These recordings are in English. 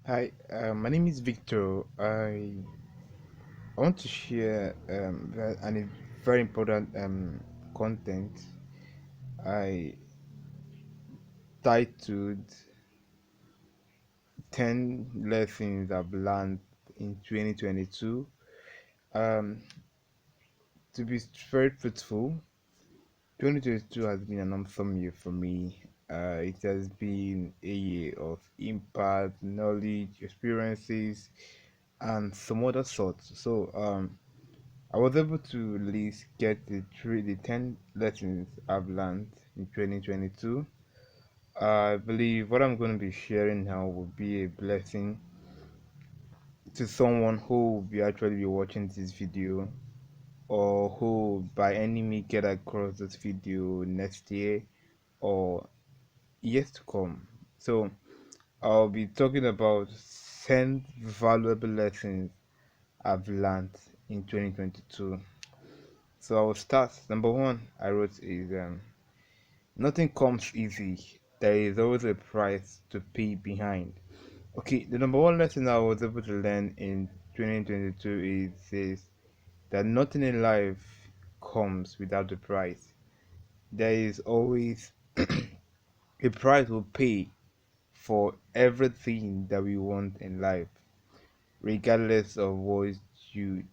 Hi, my name is Victor. I want to share a very important content. I titled 10 Lessons I've Learned in 2022. Um, to be very truthful, 2022 has been an awesome year for me. It has been a year of impact, knowledge, experiences, and some other sorts. I was able to list get the 10 lessons I've learned in 2022. I believe what I'm going to be sharing now will be a blessing to someone who will be actually be watching this video, or who by any means get across this video next year or years to come. So I'll be talking about 10 valuable lessons I've learned in 2022. So I will start. Number one I wrote is nothing comes easy. There is always a price to pay behind. Okay, the number one lesson I was able to learn in 2022 is this, that nothing in life comes without a price. There is always a price we'll pay for everything that we want in life, regardless of what you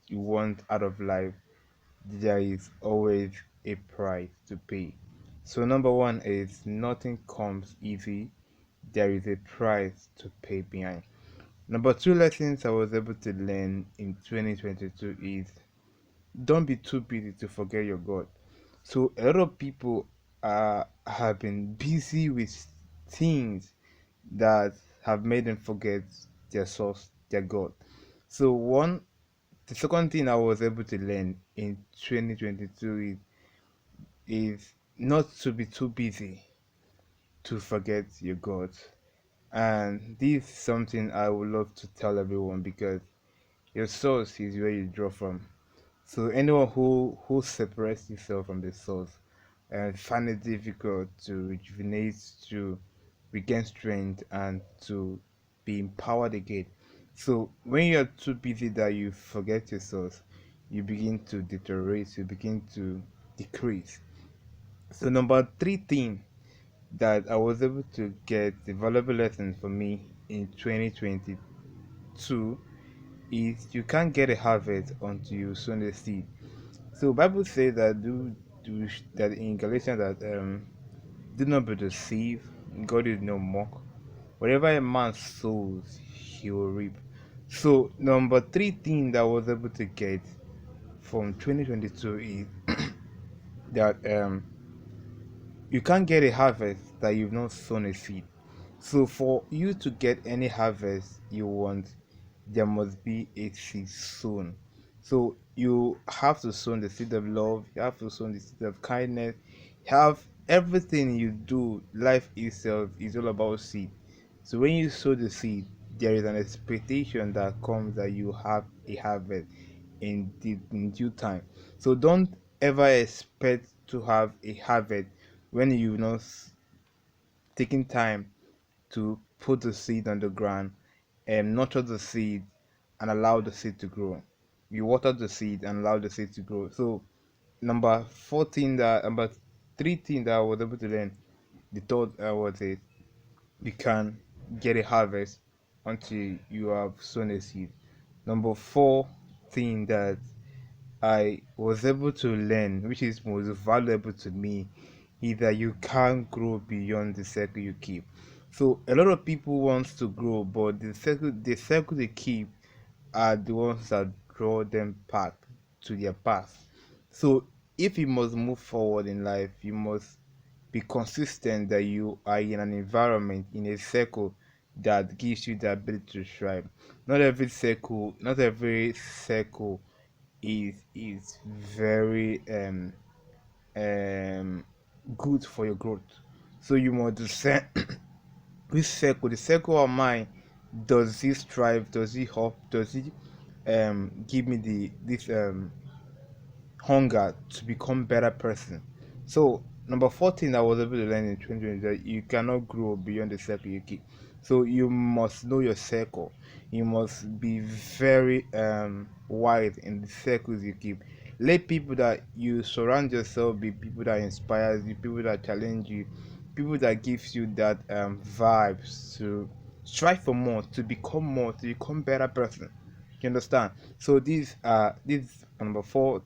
you want out of life. There is always a price to pay. So number one is nothing comes easy. There is a price to pay behind. Number two lessons I was able to learn in 2022 is don't be too busy to forget your God. So a lot of people have been busy with things that have made them forget their source, their God. So the second thing I was able to learn in 2022 is not to be too busy to forget your God. And this is something I would love to tell everyone, because your source is where you draw from. So anyone who separates himself from the source and find it difficult to rejuvenate, to regain strength, and to be empowered again. So when you're too busy that you forget your source, you begin to deteriorate, you begin to decrease. So number three thing that I was able to get the valuable lesson for me in 2022 is you can't get a harvest until you sow the seed. So Bible says that that in Galatians that do not be deceived. God is no mock. Whatever a man sows, he will reap. So number three thing that I was able to get from 2022 is that you can't get a harvest that you've not sown a seed. So for you to get any harvest you want, there must be a seed sown. So you have to sow the seed of love, you have to sow the seed of kindness, have everything you do, life itself is all about seed. So when you sow the seed, there is an expectation that comes that you have a harvest in due time. So don't ever expect to have a harvest when you've not taken time to put the seed on the ground and nurture the seed and allow the seed to grow. You water the seed and allow the seed to grow. So number three thing that I was able to learn, the third was it, you can get a harvest until you have sown a seed. Number four thing that I was able to learn, which is most valuable to me, is that you can't grow beyond the circle you keep. So a lot of people wants to grow, but the circle they keep are the ones that draw them back to their past. So if you must move forward in life, you must be consistent that you are in an environment, in a circle that gives you the ability to thrive. Not every circle is very um good for your growth. So you must discern which circle, the circle of mine, does this thrive, does it help, does it give me the this hunger to become better person. So number 14 I was able to learn in 2020 that you cannot grow beyond the circle you keep. So you must know your circle. You must be very wide in the circles you keep. Let people that you surround yourself be people that inspires you, people that challenge you, people that gives you that vibes to strive for more, to become better person. You understand? So these number four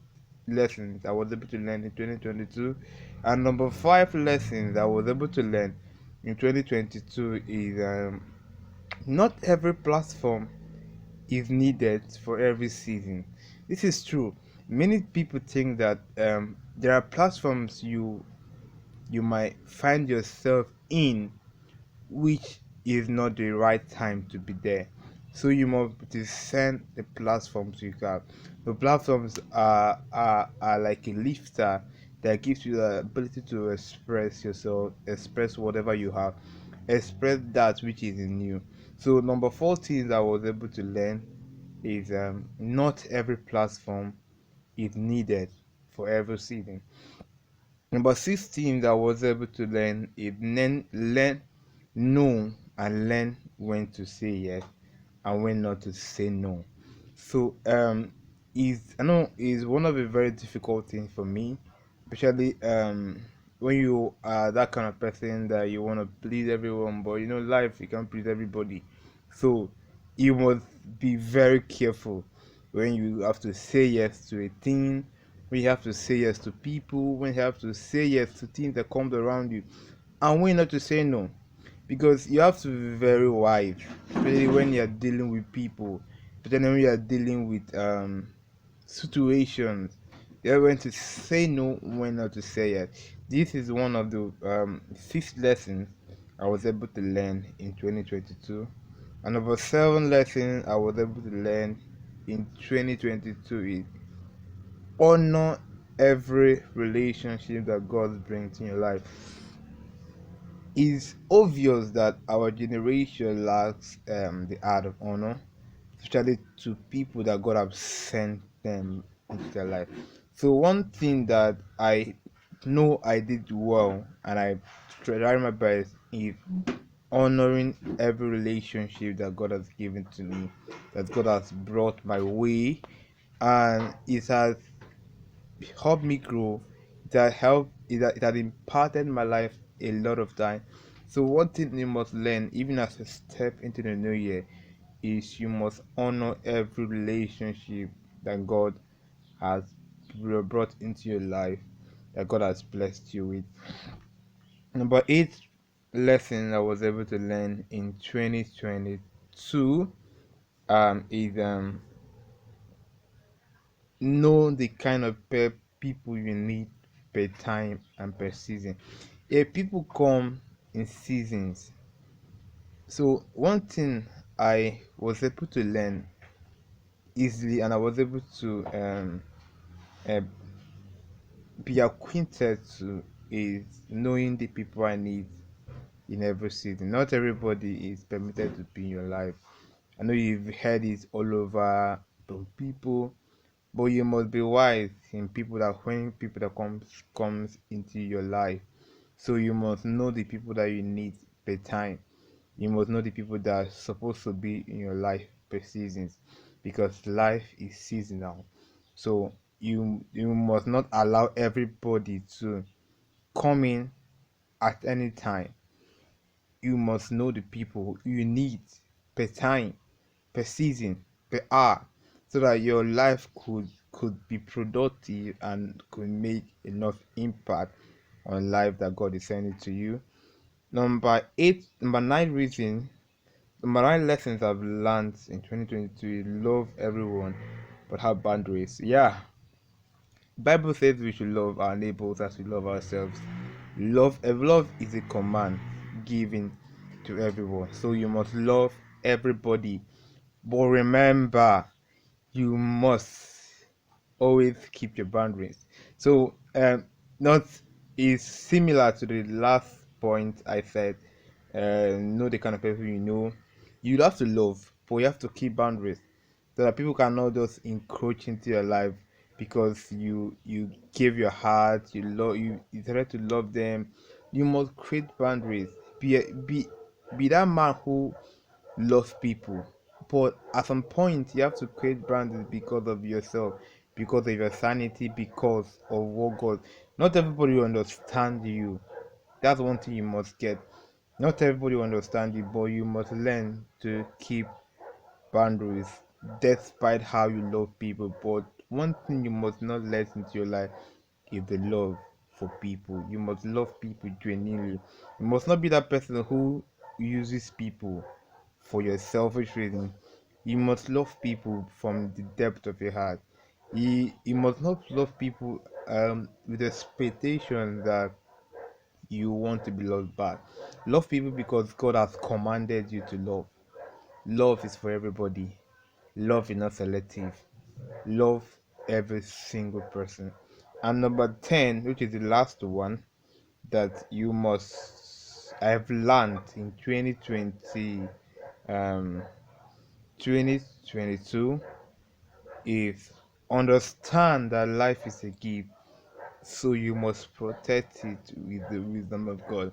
lessons I was able to learn in 2022, and number five lessons I was able to learn in 2022 is not every platform is needed for every season. This is true. Many people think that there are platforms you might find yourself in which is not the right time to be there. So you must discern the platforms you have. The platforms are like a lifter that gives you the ability to express yourself, express whatever you have, express that which is in you. So number 14 I was able to learn is not every platform is needed for every season. Number 16 that I was able to learn is learn, know, and learn when to say yes and when not to say no. So is I know is one of the very difficult things for me, especially when you are that kind of person that you want to please everyone, but life you can't please everybody. So you must be very careful when you have to say yes to a thing, when you have to say yes to people, when you have to say yes to things that comes around you, and when not to say no, because you have to be very wise, especially when you are dealing with people, but then when you are dealing with situations. You're going to say no, when not to say yes. This is one of the six lessons I was able to learn in 2022. And number seven lesson I was able to learn in 2022 is honor every relationship that God brings in your life. It's obvious that our generation lacks the art of honor, especially to people that God have sent them into their life. So one thing that I know I did well and I tried my best is honoring every relationship that God has given to me, that God has brought my way, and it has helped me grow. It has imparted my life a lot of time. So one thing you must learn, even as you step into the new year, is you must honor every relationship that God has brought into your life, that God has blessed you with. Number eight lesson I was able to learn in 2022 is know the kind of people you need per time and per season. Yeah, people come in seasons. So one thing I was able to learn easily, and I was able to uh, be acquainted to, is knowing the people I need in every season. Not everybody is permitted to be in your life. I know you've heard it all over from people, but you must be wise in people that when people that comes into your life. So you must know the people that you need per time. You must know the people that are supposed to be in your life per seasons, because life is seasonal. So you must not allow everybody to come in at any time. You must know the people you need per time, per season, per hour, so that your life could be productive and could make enough impact on life that God is sending to you. Number nine reason, number nine lessons I've learned in 2022 is love everyone, but have boundaries. Yeah, Bible says we should love our neighbors as we love ourselves. Love is a command given to everyone. So you must love everybody. But remember, you must always keep your boundaries. So not is similar to the last point I said. Know the kind of people you know. You have to love, but you have to keep boundaries so that people cannot just encroach into your life because you gave your heart, you try to love them. You must create boundaries. Be be that man who loves people, but at some point you have to create boundaries because of yourself, because of your sanity, because of what God. Not everybody will understand you. That's one thing you must get. Not everybody will understand you, but you must learn to keep boundaries despite how you love people. But one thing you must not let into your life is the love for people. You must love people genuinely. You must not be that person who uses people for your selfish reason. You must love people from the depth of your heart. You must not love people with expectation that you want to be loved back. Love people because God has commanded you to love. Love is for everybody. Love is not selective. Love every single person. And number 10, which is the last one that you must I've learned in um 2022 is understand that life is a gift, so you must protect it with the wisdom of God.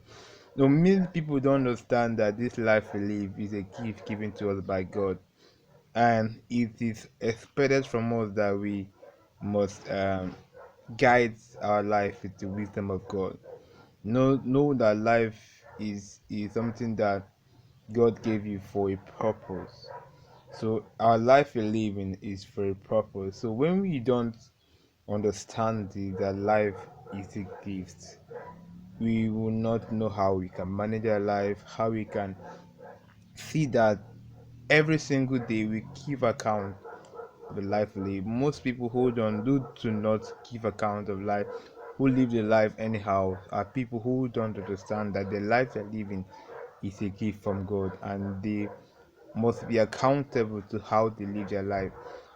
No, many people don't understand that this life we live is a gift given to us by God, and it is expected from us that we must guide our life with the wisdom of God. Know that life is something that God gave you for a purpose. So our life we live in is for a purpose. So when we don't understand that life is a gift, we will not know how we can manage our life, how we can see that every single day we give account of the life we live. Most people who don't do not give account of life, who live their life anyhow, are people who don't understand that the life they're living is a gift from God, and they must be accountable to how they live their life.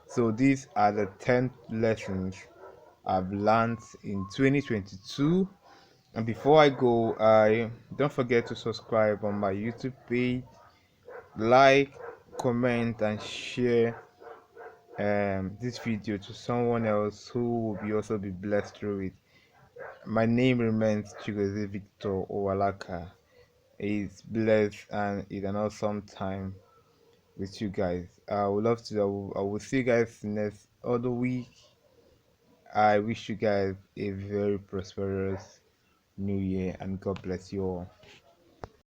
So these are the 10 lessons I've learned in 2022. And before I go, I don't forget to subscribe on my YouTube page, like, comment, and share this video to someone else who will be also be blessed through it. My name remains Chigozie Victor Owalaka. It's blessed and it's an awesome time with you guys. I would love to. I will see you guys next other week. I wish you guys a very prosperous new year and God bless you all.